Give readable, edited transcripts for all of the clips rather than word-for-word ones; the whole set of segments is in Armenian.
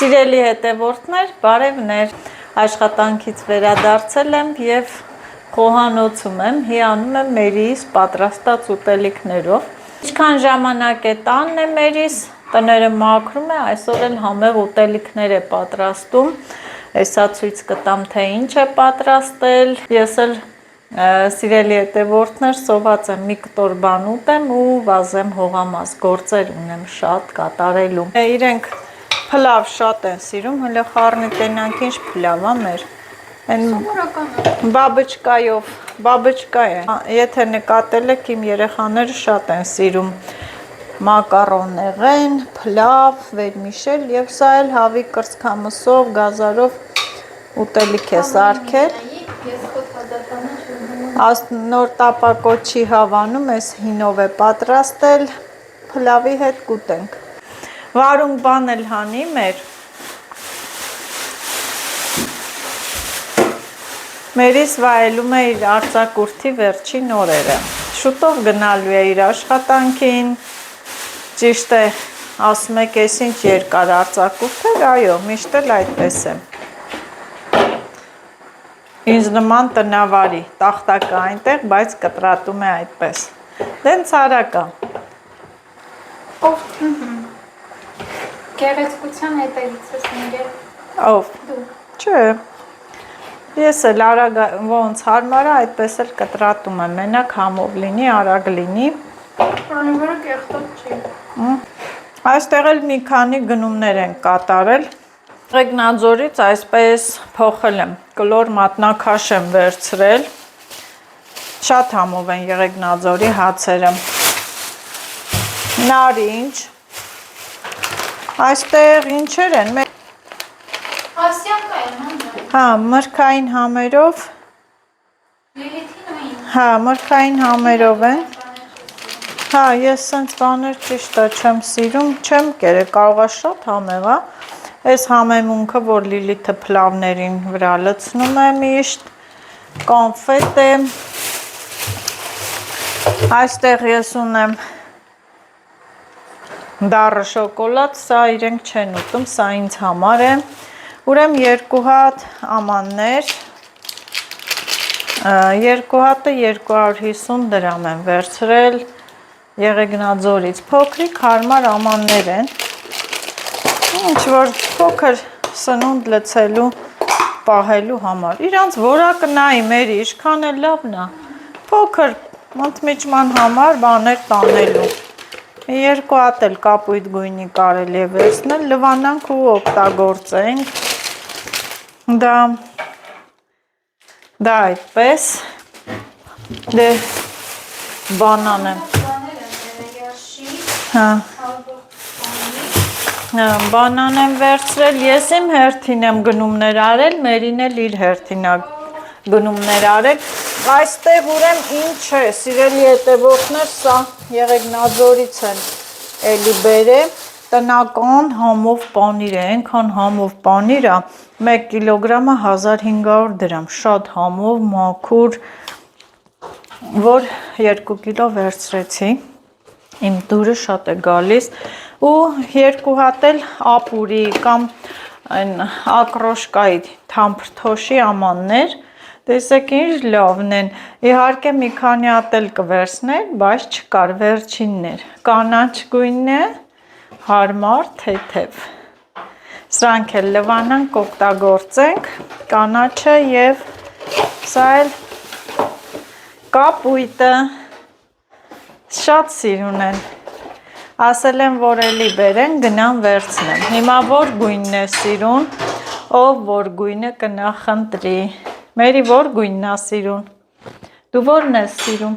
Սիրելի հետևորդներ, բարևներ, աշխատանքից վերադարձել եմ և խոհանոցում եմ, հիանում եմ Մերիիս պատրաստած ուտելիքներով։ Ինչքան ժամանակ է տանն է Մերիս, տները մաքրում է, այսօր էլ համեղ ուտելիքներ է պատրաստում, հեսա ցույց կտամ, թե ինչ է պատրաստել, ես էլ սիրելի հետևորդներ, սոված եմ մի կտոր բան ուտեմ ու վազեմ հողամաս, գործեր ունեմ շատ կատարելու։ Իրենք փլավ շատ են սիրում, հլը խառնի տենանք ինչ փլավ ա մեր։ Բաբչկայով, բաբչկա է։ Եթե նկատել եք, իմ երեխաները շատ են սիրում մակարոնեղեն, փլավ, վերմիշել և սա էլ հավի կրծքամսով, գազարով ուտելիք է սարքել։ Նոր տապակոչի հավանում ես հինով է պատրաստել, փլավի հետ կուտենք։ Վարունգ բան էլ հանի մեր։ Մերիս վայելում է իր արձակուրդի վերջին օրերը։ Շուտով գնալու է իր աշխատանքին, ճիշտ է, ասում եք ես ինչ երկար արձակուրդ էր, այո, միշտ էլ այդպես է։ Ինձ նման տնավարի, տախտակը այնտեղ, բայց կտրատում է այդպես։ Դենց արակա։ Ով գեղեցկության հետևից ես նիրել։ Ով։ Չէ։ Ես էլ արագ ոնց հարմար է, այդպես էլ կտրատում եմ, մենակ համով լինի, արագ լինի։ Որը կեղտոտ չի։ Այստեղ էլ մի քանի գնումներ են կատարել։ Եղեգնաձորից այսպես փոխել եմ, կլոր մատնաքաշ եմ վերցրել, շատ համով են Եղեգնաձորի հացերը, նարինջ, այստեղ ինչեր են, ասյակա են, հա, մրգային համերով, հա, մրգային համերով են, հա, ես սենց բաներ ճիշտ է չեմ սիրում, չեմ կերը, կարողա շատ համեղ է, այս համեմունքը, որ Լիլիթը փլավներին վրա լցնում է միշտ, կոնֆետ է, այստեղ ես ունեմ դառը շոկոլադ, սա իրենք չեն ուտում, սա ինձ համար է, ուրեմ երկու հատ ամաններ, երկու հատը 250 դրամ եմ վերցրել Եղեգնաձորից, փոքրիկ հարմար ամաններ են, ինչ-որ փոքր սնունդ լցելու, պահելու համար, իրանց որակը նայի Մերի, իշքան է լավն է, փոքր մտմիջման համար բաներ տանելու, երկու հատ էլ կապույտ գույնի կարելի է վերցնել, լվանանք ու օգտագործենք, դա այդպես, դե բանան եմ, հա, բանան եմ վերցրել, ես իմ հերթին եմ գնումներ արել, Մերին էլ իր հերթին է գնումներ արել, այստեղ ուրեմ ինչ է, սիրելի հետևորդներ, սա Եղեգնաձորից են էլի բերել, տնական համով պանիր է, ենքան համով պանիր է, 1 կիլոգրամը 1500 դրամ, շատ համով, մաքուր, որ 2 կիլո վերցրեցի, իմ դուրը շատ է գալիս, ու երկու հատ էլ ապուրի կամ ակրոշկայի թամփրթոշի ամաններ, տեսեք ինչ լավն են, իհարկե մի քանի հատ էլ կվերցներ, բայց չկար, վերջինն էր, կանաչ գույնն է, հարմար, թեթև, սրանք էլ լվանանք, օգտագործենք, կանաչը և սա էլ կապույտը, շատ սիրուն են, ասել եմ, որ էլի բերեն, գնամ վերցնեմ, հիմա որ գույնն է սիրուն, ով որ գույնը կնախընտրի, Մերի որ գույնն է սիրուն, դու որն ես սիրում,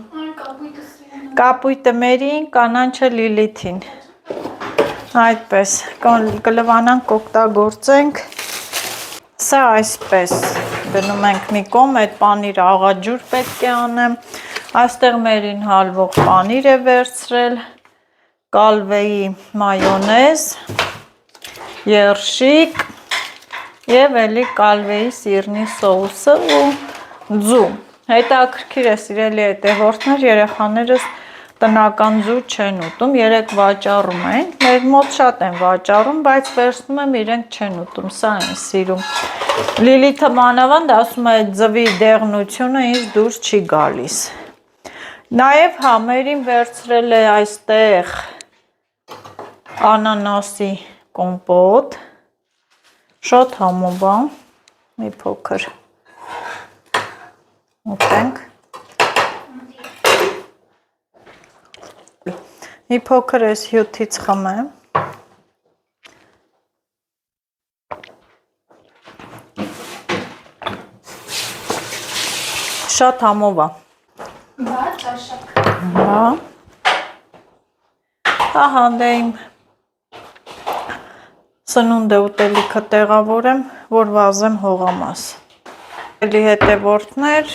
կապույտը Մերին, կանանչը Լիլիթին, այդպես, կլվանանք օգտագործենք, սա այսպես, գնում ենք մի կողմ, այդ պանիրը աղաջուր պետք է անեմ, այստեղ Մերին հալվող պանիր է վերցրել, կալվեի մայոնեզ, երշիկ և էլի կալվեի սիրնի սոուսը ու ձու, հետաքրքիր է սիրելի հետևորդներ, երեխաներս տնական ձու չեն ուտում, երեք վաճառում են, մեր մոտ շատ են վաճառում, բայց վերցնում եմ իրենք չեն ուտում, սա են սիրում։ Լիլիթը մանավանդ ասում է ձվի դեղնությունը ինձ դուրս չի գալիս։ Նաև համերին վերցրել է այստեղ անանասի կոմպոտ, շատ համով է, մի փոքր ուտենք։ Մի փոքր էս հյութից խմեմ։ Շատ համով է։ Բաց աշակ։ Հա։ Ահա դե իմ սնունդը ուտելիքը տեղավորեմ, որ վազեմ հողամաս։ Էլի հետևորդներ,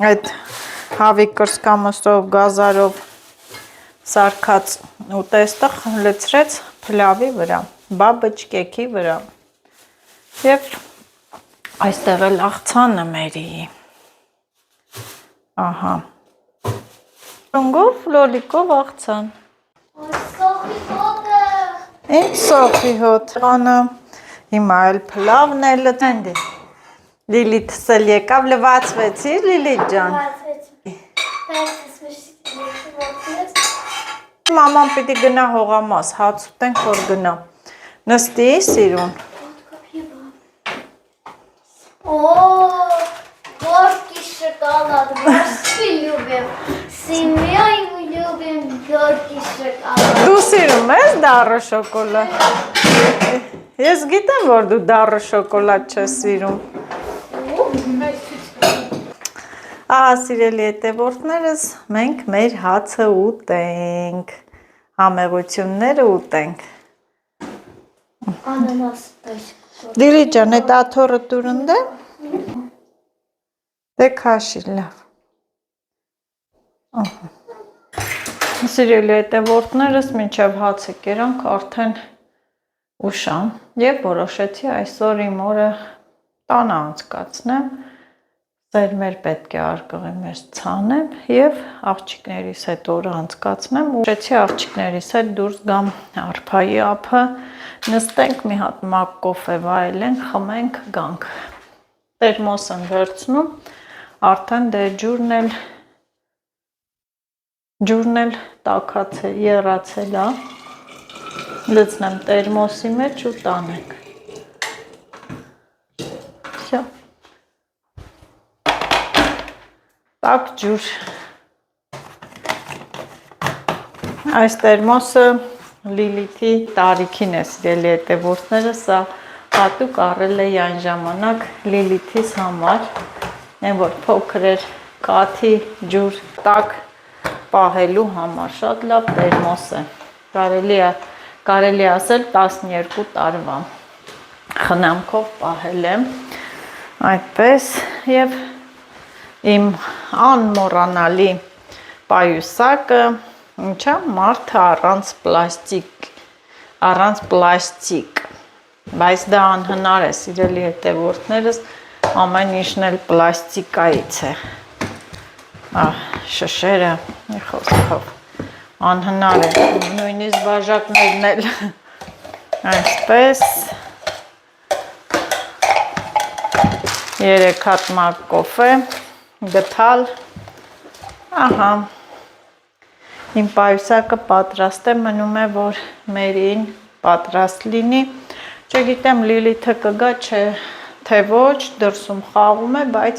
այդ հավիկ կրսկամսով, գազարով սարքած ուտեստը լցրեց փլավի վրա, բաբճկեքի վրա։ Եվ այստեղ էլ աղցանը մերի։ Ահա։ Ռունգով, լոլիկով աղցան։ Սոխի հոտը։ Ինչ սոխի հոտ անը, հիմա էլ փլավն է լծենդի։ Լիլիթս էլ եկավ, լվացվեցիր, Լիլիթ ջան։ Մաման պիտի գնա հողամաս, հաց ուտենք, որ գնա։ Նստի, սիրուն։ Горький шоколад, морски любим, семьей мы любим горький шоколад. Դու սիրում ես դառը շոկոլադ։ Ես գիտեմ, որ դու դառը շոկոլադ չես սիրում։ Ահա սիրելի հետևորդներս, մենք մեր հացը ուտենք, համեղությունները ուտենք։ Ananas taş. Լիլի ջան, այդ աթոռը տուրընդ է։ Դե քաշի լավ։ Սիրելի հետևորդներս, մինչև հացը կերանք արդեն ուշան եւ որոշեցի այսօր իմ օրը տանը անցկացնեմ։ Մեր պետք է արկղի մեջ ցանեմ եւ աղջիկներիս հետ օրը անցկացնեմ։ Ուշեցի աղջիկներիս հետ դուրս գամ արփայի ափը, նստենք մի հատ մակ կոֆե վայելենք, խմենք, գանք։ Տերմոս եմ վերցնում, արդեն դե ջուրն էլ տաքացել, եռացել է։ Լցնեմ տերմոսի մեջ ու տանենք։ Всё։ Տաք ջուր։ Այս տերմոսը Լիլիթի տարիքին է, սիրելի հետևորդները, սա հատուկ առել է այն ժամանակ Լիլիթիս համար, այն որ փոքր էր կաթի ջուր տաք պահելու համար, շատ լավ տերմոս է, կարելի ասել 12 տարվա խնամքով պահել եմ, այդպես եւ իմ անմոռանալի պայուսակը, ինչա մարդը առանց պլաստիկ, բայց դա անհնար է, սիրելի հետևորդներս, ամեն ինչն էլ պլաստիկայից է, շշերը, մի խոսքով, անհնար է, նույնիսկ բաժակներն էլ, այսպես, 3 հատ մակ կոֆե, գթալ, ահա, իմ պայուսակը պատրաստ է, մնում է, որ մերին պատրաստ լինի, չգիտեմ Լիլիթը կգա չէ, թե ոչ, դրսում խաղում է, բայց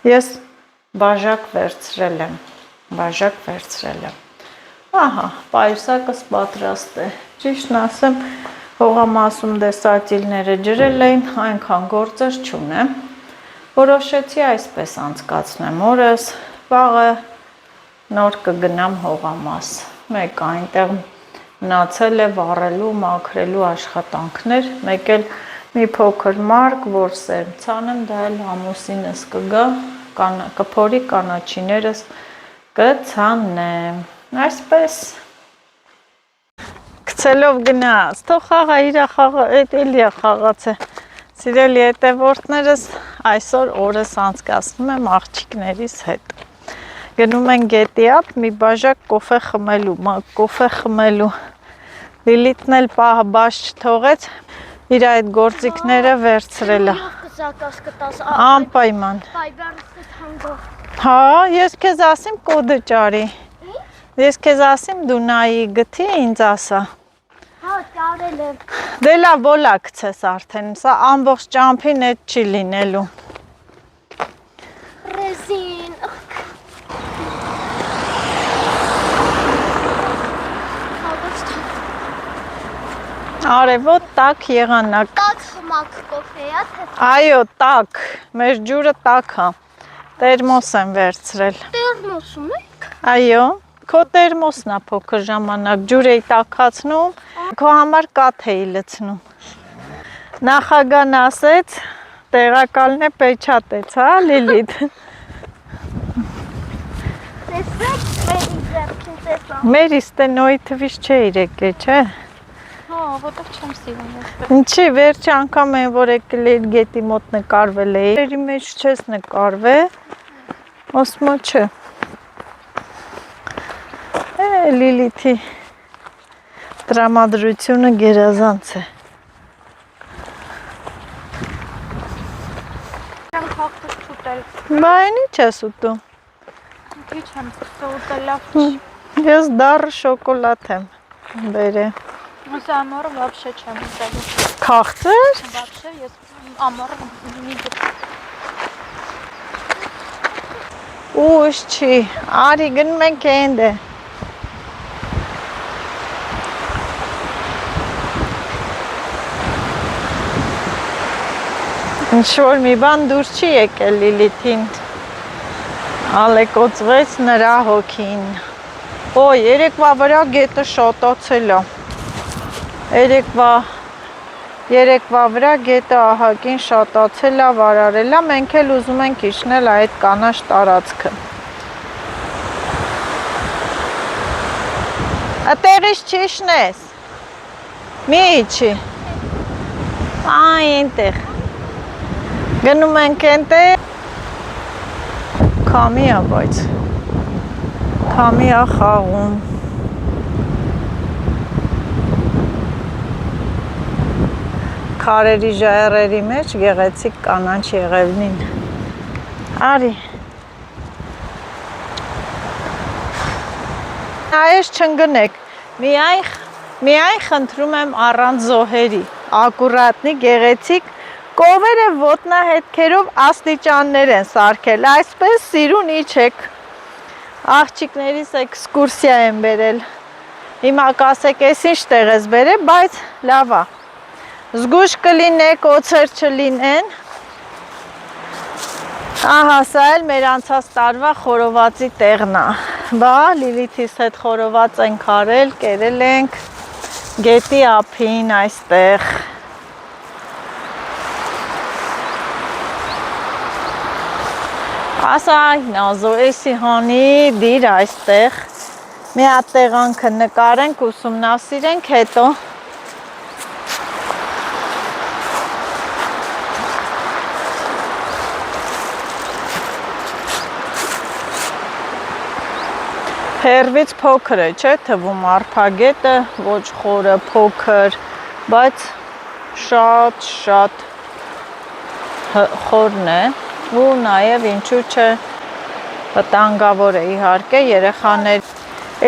ես բաժակ վերցրել եմ, ահա, պայուսակս պատրաստ է, ճիշտն ասեմ, հողամասում դեսատիլները ջրել էին, այնքան գործեր չունեմ, որոշեցի այսպես անցկացնեմ օրս, վաղը նոր կգնամ հողամաս, մեկ այնտեղ մնացել է վառելու, մաքրելու աշխատանքներ, մեկ էլ մի փոքր մարկ, որ սերմ ցանեմ, դա էլ ամուսինս կգա, կփորի կանաչիներս կցանեմ, այսպես գցելով գնաց, թող խաղա իրա խաղա, էլի է խաղաց է, սիրելի հետևորդներս այսօր օրս անցկացնում եմ աղջիկներիս հետ Գնում են գետի ափ մի բաժակ կոֆե խմելու։ Լիլիթն էլ պահը բաց չթողեց, իր այդ գործիքները վերցրել է։ Կզակաս կտաս Անպայման։ Viber-ը հանգով։ Հա, ես քեզ ասեմ կոդը ճարի։ Ես քեզ ասեմ դու նայի գթի ինձ ասա։ Հա, ճարել եմ։ Դե լավ, բոլա գցես արդեն, սա ամբողջ ճամփին էդ չի լինելու։ Ռեզին։ Արևոտ տաք եղանակ։ Տակ խմակ կոֆեյա թե։ Այո, տաք, մեր ջուրը տաք է։ Տերմոս եմ վերցրել։ Տերմոսում եք։ Այո, քո տերմոսն է փոքր ժամանակ, ջուր էի տաքացնում, քո համար կաթ էի լցնում։ Նախագահն ասեց, տեղակալն է պեչատեց, հա, Լիլիթ։ Տեսեք, մերի ձեռքին տեսա։ Մեր իստենոյի թվից չէ իրեկե, չէ։ Հա, որտեղ չեմ սիրում ես։ Ինչի, վերջ անգամ են, որ եկել էիր գետի մոտ նկարվել էի։ Երի մեջ չես նկարվե, ոսմո չէ։ Լիլիթի տրամադրությունը գերազանց է։ Չեմ խախտել չուտել։ Բա այն ինչ ես ուտում։ Քիչ եմ ուտել լավ։ Ես դառը շոկոլադ եմ բերե։ Ես ամառը вообще չեմ ուտել։ Քաղցր։ Вообще ես ամառը մի Ուշ չի, արի գնում ենք էնդե։ Ինչ-որ մի բան դուր չի եկել Լիլիթին, ալեկոծվեց նրա հոգին։ Օ, երեկվա վրա գետը շոտոցել է։ Երեկվա վրա գետը ահագին շատացել է, վարարել է, մենք էլ ուզում ենք իջնել այդ կանաչ տարածքը։ Այդտեղից չիշնես։ Մի իջի։ Այ այնտեղ։ Գնում ենք այնտեղ։ Քամի է, բայց քամի է խաղում։ Քարերի ժայռերի մեջ գեղեցիկ կանաչ եղևնին։ Արի։ Այս չընկնեք։ Միայն խնդրում եմ առանց զոհերի։ Ակուրատնի գեղեցիկ կովերը ոտնահետքերով աստիճաններ են սարքել, այսպես սիրուն իջեք։ Աղջիկներիս էքսկուրսիա են բերել։ Հիմա կասեք, ես ինչ տեղ ես բերել, բայց լավ է։ Զգուշ կլինեք, օձեր չլինեն։ Ահա, սա էլ մեր անցած տարվա խորովածի տեղն է։ Բա, Լիլիթիս հետ խորոված ենք արել, կերել ենք գետի ափին այստեղ։ Ասա նազո, էսի հանի դիր այստեղ, մի հատ տեղանքը նկարենք, ուսումնասիրենք, հետո Հերվից փոքր է, չէ, թվում արփագետը, ոչ խորը, փոքր, բայց շատ խորն է ու նաև ինչու՞ չէ վտանգավոր է իհարկե երեխաներ։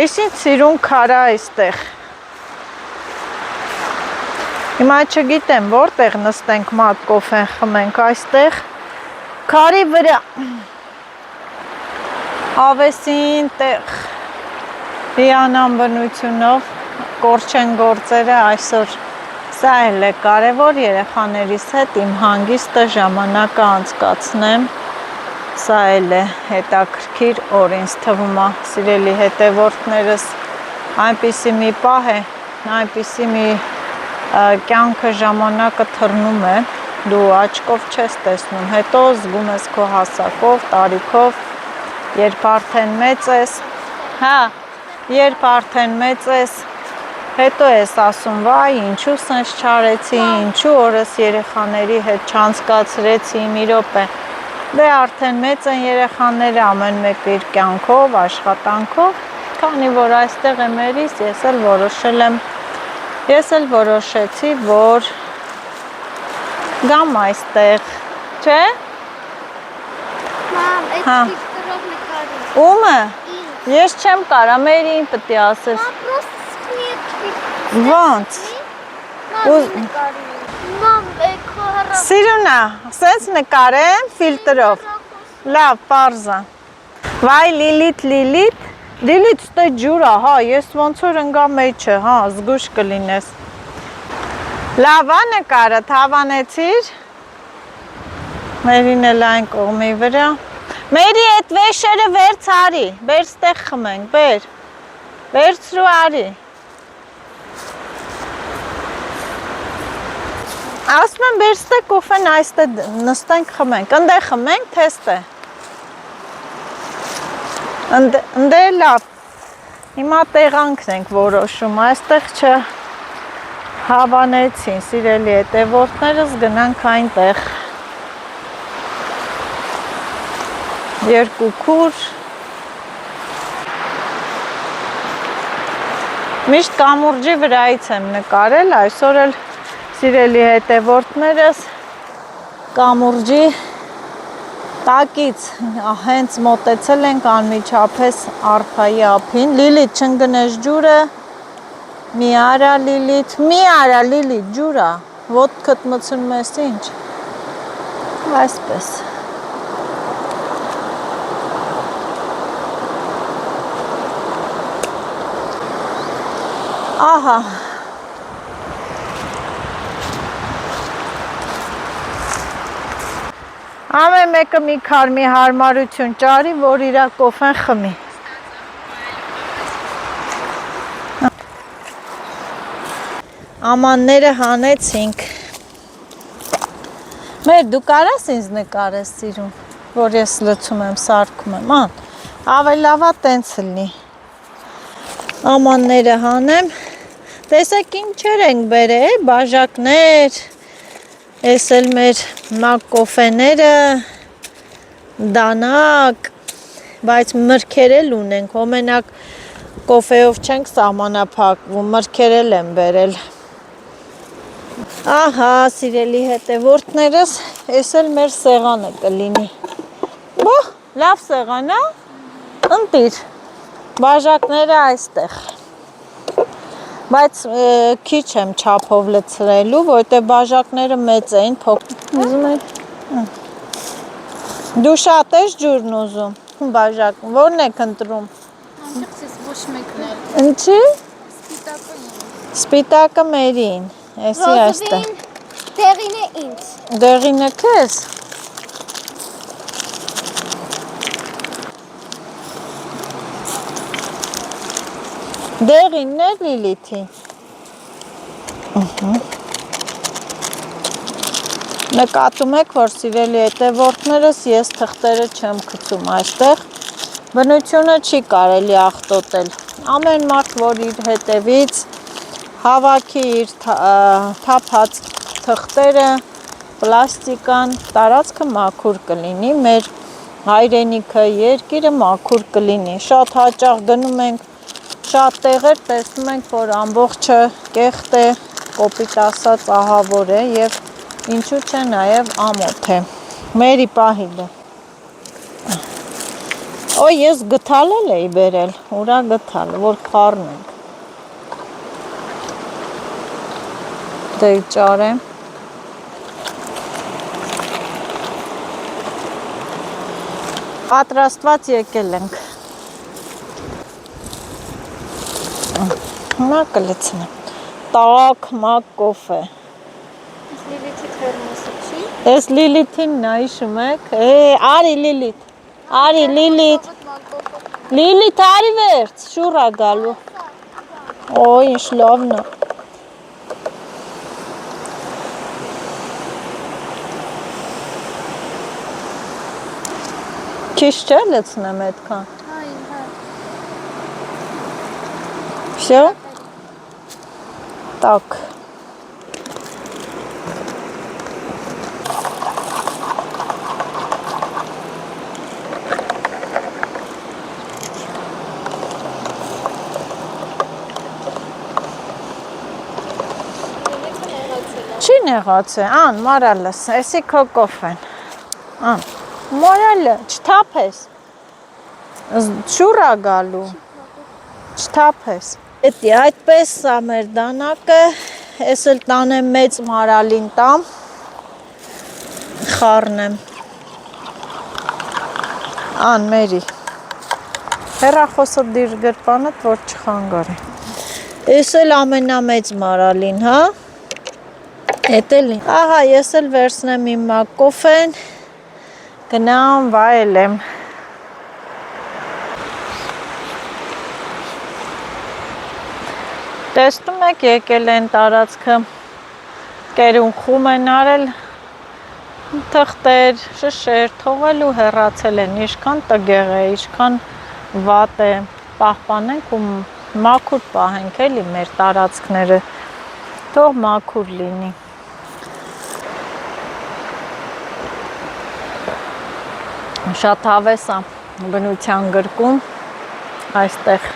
Էս ինչ սիրուն քար է այստեղ։ Հիմա չգիտեմ որտեղ նստենք մատ կոֆեն խմենք այստեղ քարի վրա։ Ավեսին տեղ հիանան բնությունով կորչեն գործերը այսօր սա էլ է կարևոր երեխաներիս հետ իմ հանգիստը ժամանակը անցկացնեմ սա էլ է հետաքրքիր օր ինձ թվում է սիրելի հետևորդներս այնպիսի մի պահ է այնպիսի մի կյանքը ժամանակը թռնում է դու աչքով չես տեսնում հետո զգում ես քո հասակով տարիքով երբ արդեն մեծ ես հա երբ արդեն մեծ ես հետո ես ասում վայ ինչու սենց չարեցի ինչու օրս երեխաների հետ չանցկացրեցի մի րոպե Դե արդեն մեծ են երեխաները, ամեն մեկը իր կյանքով, աշխատանքով, քանի որ այստեղ եմ երիս, ես էլ որոշեցի, որ գամ այստեղ, չէ՞։ Մամ, Հա։ այդ ֆիլտրով նկարի։ Ումը։ Ես չեմ կարա, Մերին պետք է ասես։ Մամ, просто нет. Ոնց։ Մամ, նկարի։ Մամ, քո հեռախոս։ Սիրունա, սենց նկարեմ ֆիլտրով։ Լավ, պարզա։ Վայ, Լիլիթ, ստե ջուրա, հա, ես ոնց որ ընկա մեջը, հա, զգուշ կլինես։ Լավ է նկարը, թավանեցիր։ Մերին էլ այն կողմի վրա։ Մերի, այդ վեշերը վերց արի, բեր ստեղ խմենք, բեր։ Վերցրու արի։ Ասում եմ բեր ստեղ կոֆեն այստե նստենք խմենք, ընդե խմենք, թեստ է։ Ընդե լավ, հիմա տեղանքն ենք որոշում, այստեղ չհավանեցին, սիրելի հետևորդներս, գնանք այնտեղ, երկու քուր, միշտ կամուրջի վրայից եմ նկարել, այսօր էլ սիրելի հետևորդներս կամուրջի տակից հենց մոտեցել ենք անմիջապես արփայի ափին, Լիլիթ չընկնես ջուրը, մի արա Լիլիթ, ջուրա, ոտքդ մցնում ես ինչ, այսպես, ահա, ամեն մեկը մի քարմի հարմարություն ճարի, որ իրա կոֆեն խմի։ Ամանները հանեցինք։ Մեր դու կարաս ինձ նկարես սիրուն, որ ես լցում եմ, սարքում եմ, ան, ավելավա տենց լնի։ Ամանները հանեմ, տեսեք ինչեր ենք բերել, բաժակներ, ես էլ մեր մակ կոֆեները, դանակ, բայց մրգեր էլ ունենք, հոմենակ կոֆեով չենք սահմանափակվում, մրգեր էլ եմ բերել։ Ահա, սիրելի հետևորդներս, ես էլ մեր սեղանը կլինի։ Բոհ, լավ սեղան է, ընտիր, բաժակները այստեղ։ Բայց քիչ եմ չափով լցրելու, որտեղ բաժակները մեծ էին, ուզում եք։ Դու շատ ես ջուրն ուզում, բաժակ, որն եք ընտրում։ Անցած ոչ մեկն էլ։ Ինչի։ Սպիտակը ինձ։ Սպիտակը Մերին, էսի այստեղ։ Դեղին է ինձ։ Դեղինը քեզ։ Դեղինն է Լիլիթի։ Նկատում եք, որ սիրելի հետևորդներս, ես թղթերը չեմ գցում այստեղ, բնությունը չի կարելի աղտոտել, ամեն մարդ, որ իր հետևից հավաքի իր թափած թղթերը, պլաստիկան, տարածքը մաքուր կլինի, մեր հայրենիքը, երկիրը մաքուր կլինի, շատ հաճախ գնում ենք շատ տեղեր տեսնում ենք, որ ամբողջը կեղտ է, կոպիտ ասած ահավոր է և ինչու չէ նաև ամոթ է։ Մերի պահիլը։ Օ, ես գթալ էլ էի բերել, ուրա գթալ, որ խառնենք։ Դե ճարեմ։ Պատրաստված եկել ենք։ Հիմա կլցնեմ։ Տաք մակ կոֆե։ Լիլիթի թերմոսը չի։ Ես Լիլիթին նայշում եք։ Արի Լիլիթ։ Արի Լիլիթ։ Լիլիթ արի վերց, շուռա գալու։ Օй, ինչ լավն է։ Քիչ չէ լցնեմ այդքան։ Այն, հա։ Всё? Так. եղած է, ան, մարալս, էսի քո կոֆեն, ան, մորալը, չթափես, շուրա գալու, չթափես, էտի, այդպես սա մեր դանակը, ես էլ տանեմ մեծ մարալին տամ, խառնեմ, ան, մերի, հեռախոսը դիր գրպանդ, որ չխանգարի, ես էլ ամենամեծ մարալին, հա, էտ էլի, ահա, ես էլ վերցնեմ իմ կոֆեն, գնամ վայելեմ, տեսնում եք եկել են տարածքը, կերուն խում են արել, թղթեր, շշեր, թողել ու հեռացել են, իշքան տգեղ է, իշքան վատ է, պահպանենք ու մաքուր պահենք էլի մեր տարածքները, թող մաքուր լինի։ Շատ հավես է բնության գրկում, այստեղ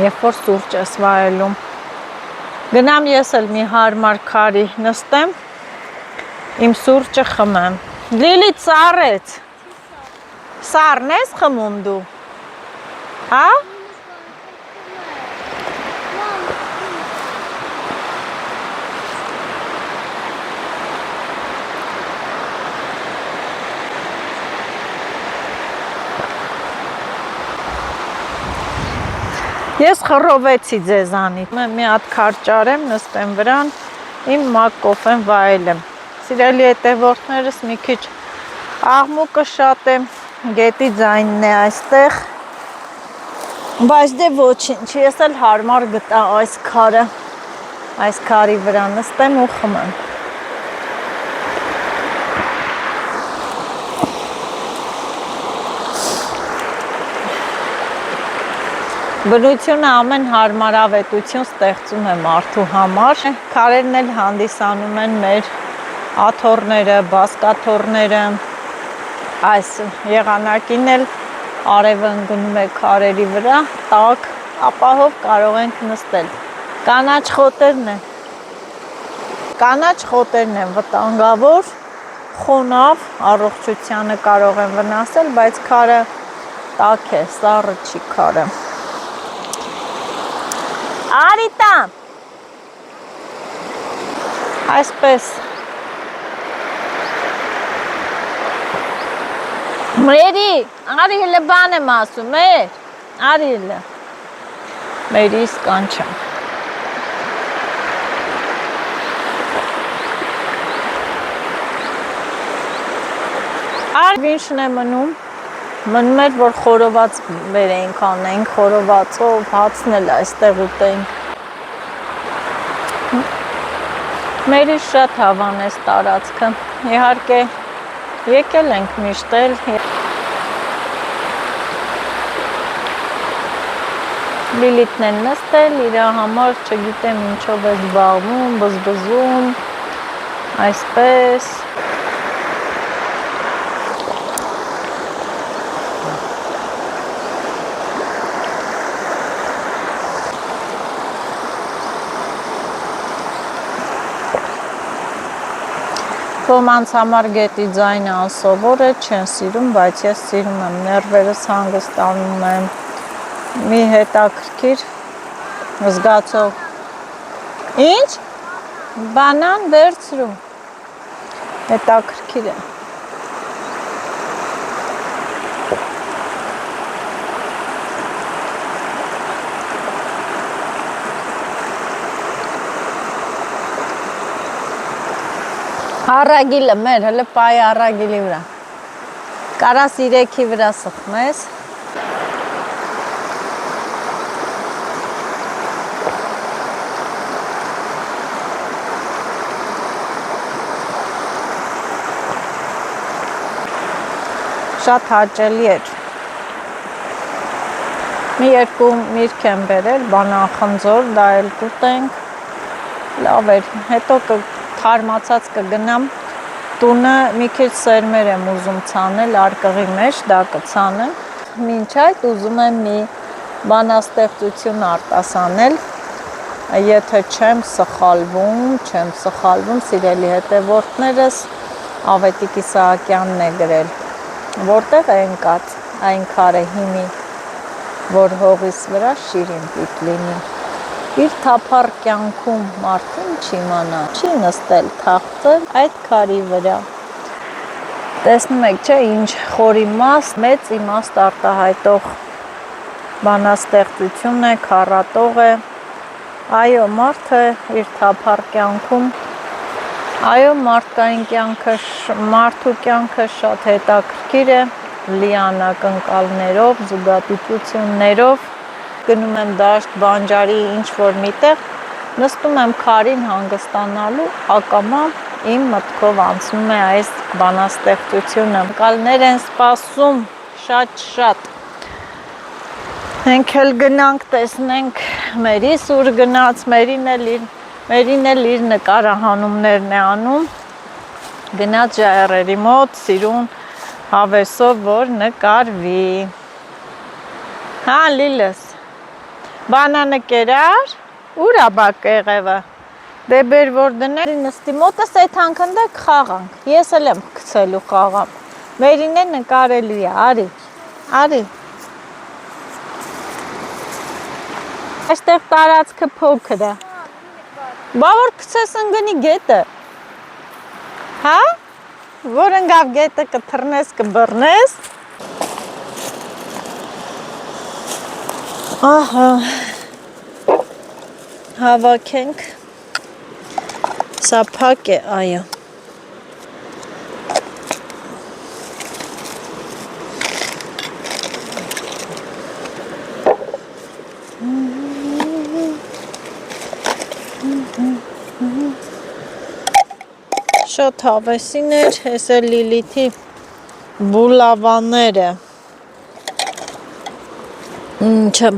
երբ որ սուրճ ես վայելում, գնամ ես էլ մի հարմար քարի նստեմ, իմ սուրճը խմեմ, լիլի ծառեց, սառն ես խմում դու, հա? Ես խռովեցի ձեզանից, մի հատ քար ճարեմ, նստեմ վրան, իմ մակ կոֆեն վայելեմ, սիրելի հետևորդներս մի քիչ աղմուկը շատ է, գետի ձայնն է այստեղ, բայց դե ոչինչ, ես էլ հարմար գտա այս քարը, այս քարի վրա նստեմ ու խմեմ։ Բնությունը ամեն հարմարավետություն ստեղծում է մարդու համար, քարերն էլ հանդիսանում են մեր աթոռները, բազկաթոռները, այս եղանակին էլ արևը ընկնում է քարերի վրա, տաք, ապահով կարող ենք նստել։ Կանաչ խոտերն են վտանգավոր, խոնավ, առողջությանը կարող են վնասել, բայց քարը տաք է, սառը չի քարը։ Արիտա, այսպես, մերի, արիլը բան եմ ասում, արիլը, մերի սկանչան։ Արվինշն է մնում էր, որ խորոված բերեինք անենք, խորովածով հացն էլ այստեղ ուտենք։ Մերի շատ հավանես տարածքը, իհարկե եկել ենք միշտ էլ։ Լիլիթն են նստել, իր համար չգիտեմ ինչով է զբաղվում, բզբզում, այսպես։ Ոմանց համար գետի ձայնը անսովոր է, չեն սիրում, բայց ես սիրում եմ, ներվերս հանգստանում եմ, մի հետաքրքիր զգացող։ Ինչ? Բանան վերցրու, հետաքրքիր է։ Առագիլը մեր, հլը պայ առագիլի վրա, կարաս իրեքի վրա սխմես, շատ հաճելի էր, մի երկու միրգ եմ բերել, բանախնձոր, դա էլ կուտենք, լավ էր, հետո թարմացած կգնամ, տունը մի քիչ սերմեր եմ ուզում ցանել արկղի մեջ, դա կցանեմ, մինչ այդ ուզում եմ մի բանաստեղծություն արտասանել, եթե չեմ սխալվում, սիրելի հետևորդներս, Ավետիք Իսահակյանն է գրել, որտեղ է ընկած այն քարե հիմի, որ հողիս վրա շիրին պիտի լինի։ Իր թափառ կյանքում մարդին չիմանա, չի նստել թաղծել այդ քարի վրա։ Տեսնում եք, չէ, ինչ խոր իմաստ, մեծ իմաստ արտահայտող բանաստեղծություն է, քառատող է։ Այո, մարդը իր թափառ կյանքում, այո, մարդու կյանքը շատ հետաքրքիր է, լի անակնկալներով, զուգադիպություններով, գնում եմ դաշտ բանջարի ինչ-որ միտեղ, նստում եմ քարին հանգստանալու, ակամա իմ մտքով անցնում է այս բանաստեղծությունը։ Անկալներ են սպասում շատ։ Մենք էլ գնանք, տեսնենք մերիս ուր գնաց, մերին էլ իր նկարահանումներն է անում, գնաց ժայռերի մոտ, սիրուն հավեսով, որ նկարվի։ Հա, Լիլս, բանանը կերար, ուր աբա կեղևը, դե բեր որ դներ, նստի մոտս այդ հանքնդակ խաղանք, ես էլ եմ կցելու խաղամ, մերին է նկարելու է, արի, Այստեղ տարածքը փոքր է։ Բա որ կցես ընգնի գետը։ Հա? Որ ընգավ գետը կթռնես, կբռնես։ Ահա։ Հավաքենք։ Սա փակ է, այո։ Շատ հավեսին էր, ես էլ Լիլիթի բուլավաները,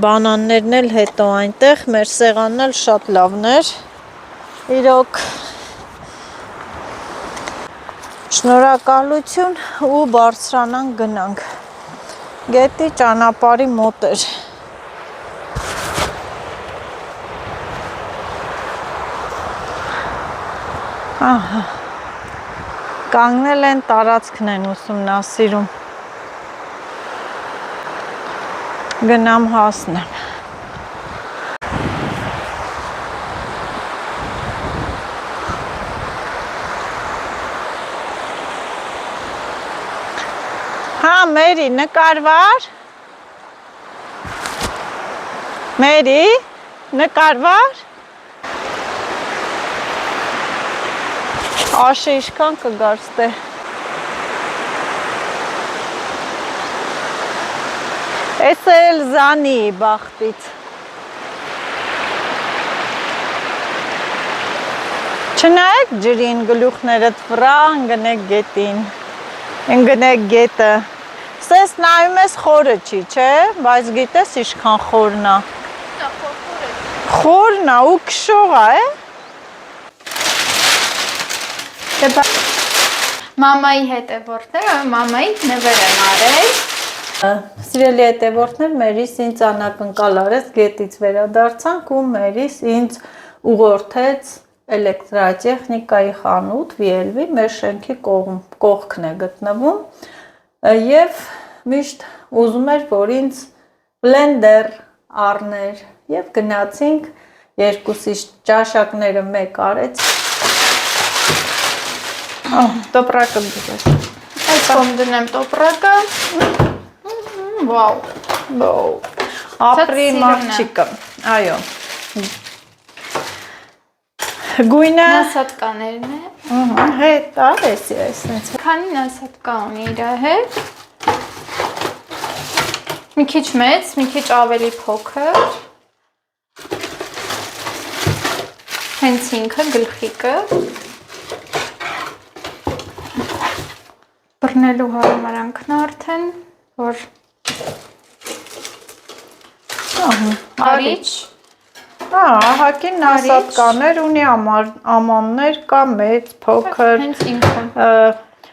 բանաններն էլ հետո այնտեղ, մեր սեղանն էլ շատ լավն էր, իրոք շնորհակալություն ու բարձրանանք գնանք, գետի ճանապարհի մոտ էր, ահա Կանգնել են, տարածքն են ուսումնասիրում, գնամ հասնեմ։ Հա, Մերի, նկարվար։ Մերի, նկարվար։ Աշը իշքան կգար ստե։ Ես էլ զանի բախտից։ Չնայեք ջրին գլուխներդ վրա, ընգնեք գետին, ընգնեք գետը։ Սես նայում ես խորը չի, չէ, բայց գիտես իշքան խորնա։ Խորնա ու կշողա է։ Մամայի հետևորդները, մամայի նվեր են արել։ Սիրելի հետևորդներ, մերիս ինձ անակնկալ արեց, գետից վերադարձանք ու մերիս ինձ ուղղորդեց էլեկտրատեխնիկայի խանութ VLV, մեր շենքի կողքն է գտնվում և միշտ ուզում էր, որ ինձ բլենդեր առներ և գնացինք երկուսի ճաշակները մեկ արեց տոպրակը դրես։ Այս կոմ դնեմ տոպրակը։ Վաու։ Ապրի մաղջիկը, այո։ Գույնը։ Նասատկաներն է։ Հետ արեսի այսնից։ Քանի նասատկա ունի իր հետ։ Մի քիչ մեծ, մի քիչ ավելի փոքր։ Հենց ինքը գլխիկը։ Բռնելու հարմարանքն արդեն, որ արիչ, ահակին նասատկաներ ունի, ամաններ կա, մեծ, փոքր, հենց ինքը,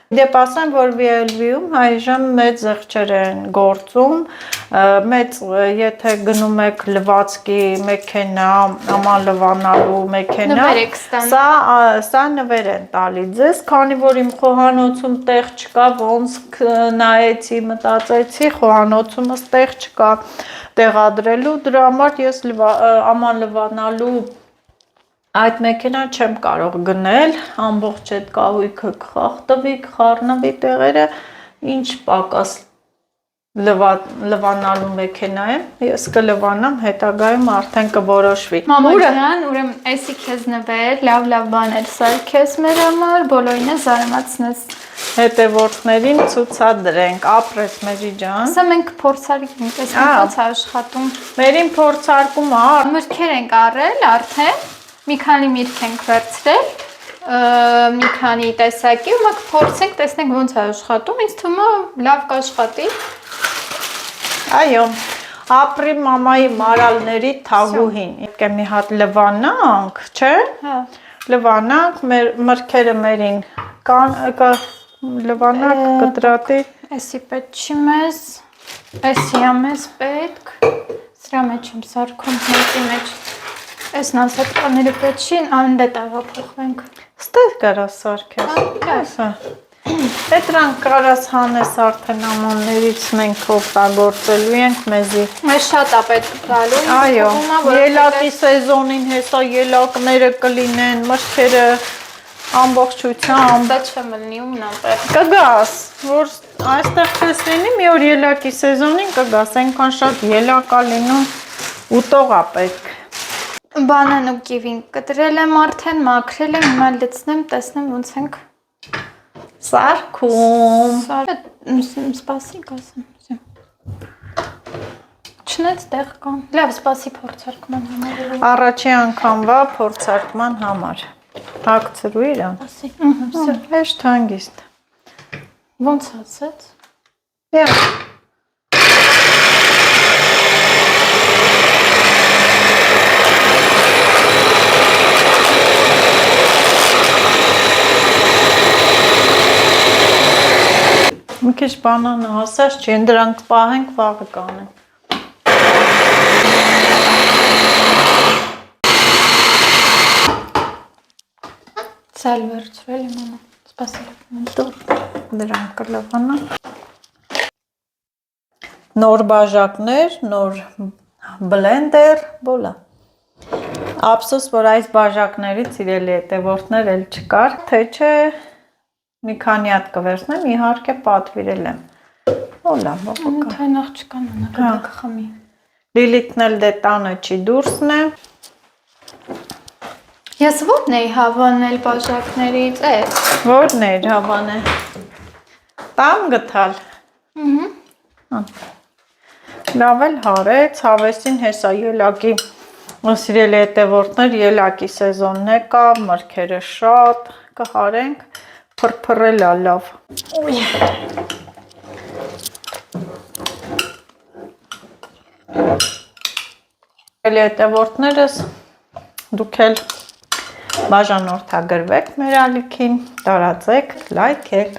Դեպ ասեմ, որ VLV-ում այժմ մեծ զեղչեր են գործում, մեծ, եթե գնում եք լվացքի մեքենա, աման լվանալու մեքենա, Նվեր եք ստանում։ սա նվեր են տալի ձեզ, քանի որ իմ խոհանոցում տեղ չկա, ոնց նայեցի, մտածեցի, խոհանոցումս տեղ չկա տեղադրելու, դրա համար ես աման լվանալու այդ մեքենան չեմ կարող գնել, ամբողջ այդ կահույքը կխախտվի, կխառնվի տեղերը, ինչ պակաս լվանալու մեքենա եմ, ես կլվանամ, հետագայում արդեն կորոշվի։ Մամայան, ուրեմն էսի քեզ նվեր, լավ բաներ սարքես մեր համար, բոլորինը զարմացնես։ Հետևորդներին ցուցադրենք, ապրես Մերի ջան։ Սա մենք փորձարկում ենք, այսինքն ոնց է աշխատում։ Մերին փորձարկումը Մրգեր ենք առել արդեն, մի քանի միրգ ենք վերցրել, մի քանի տեսակի, ու մենք փորձենք, տեսնենք ոնց է աշխատում, ինձ թվում է լավ կաշխատի։ Այո, ապրի մամայի մարալների թագուհին։ Պետք է մի հատ լվանանք, չէ՞։ Հա։ Լվանանք, մեր մրգերը մերին լվանանք, կտրատի։ Էսի պետք չի մեզ, էսի է մեզ պետք, սրա մեջ եմ սարքում, մեկի մեջ, էսն ասատ կաները պետք չի, անդե տաղափոխվենք։ Ստեղ կարաս սարքես։ Այդ դրանք կարաս հանես արդեն ամաններից մենք օգտագործելու ենք մեզի։ Մեզ շատ է պետք գալու։ Այո, ելակի սեզոնին հեսա ելակները կլինեն, մրգերը ամբողջությամբ։ Դա չեմ լնի ումն ապեր։ Կգաս, որ այստեղ չես լինի, մի օր ելակի սեզոնին կգաս, այնքան շատ ելակ է լինում, ուտող է պետք։ Բանան ու կիվին կտրել եմ արդեն, մաքրել եմ, հիմա լցնեմ, տեսնեմ ոնց ենք սարքում։ Սպասիկ ասեմ։ Չնայած տեղ կան։ Լավ, սպասի փորձարկման համար։ Առաջի անգամվա փորձարկման համար։ Հագցրու իրան։ Ասի։ Հեշտ հանգիստ։ Ոնց ասեց։ Մի քիչ բանանը հասած չի, դրանք պահենք, վաղը կանենք։ Ցալ վերցրել եմ մամա։ Սպասի։ Դրանք կլավանա։ Նոր բաժակներ, նոր բլենդեր, բոլա։ Ափսոս, որ այս բաժակներից իրելի հետևորդներ էլ չկար, թե չէ մի քանի հատ կվերցնեմ, իհարկե պատվիրել եմ։ Բոլա, բողոքա։ Թայն աղջկան անա կխմի։ Լիլիթն էլ դե տանը չի դուրսն է։ Ես ո՞րն էի հավանել բաժակներից, էս։ Ո՞րն էր հավանը։ Տամ գտալ։ Լավ էլ հարեց, հավեսին հեսա ելակի, սիրելի հետևորդներ, ելակի սեզոնն է կա, մրգերը շատ, կհարենք, փրփրել է լավ։ Սիրելի հետևորդներս, դուք էլ բաժանորդագրվեք մեր ալիքին, տարածեք, լայքեք։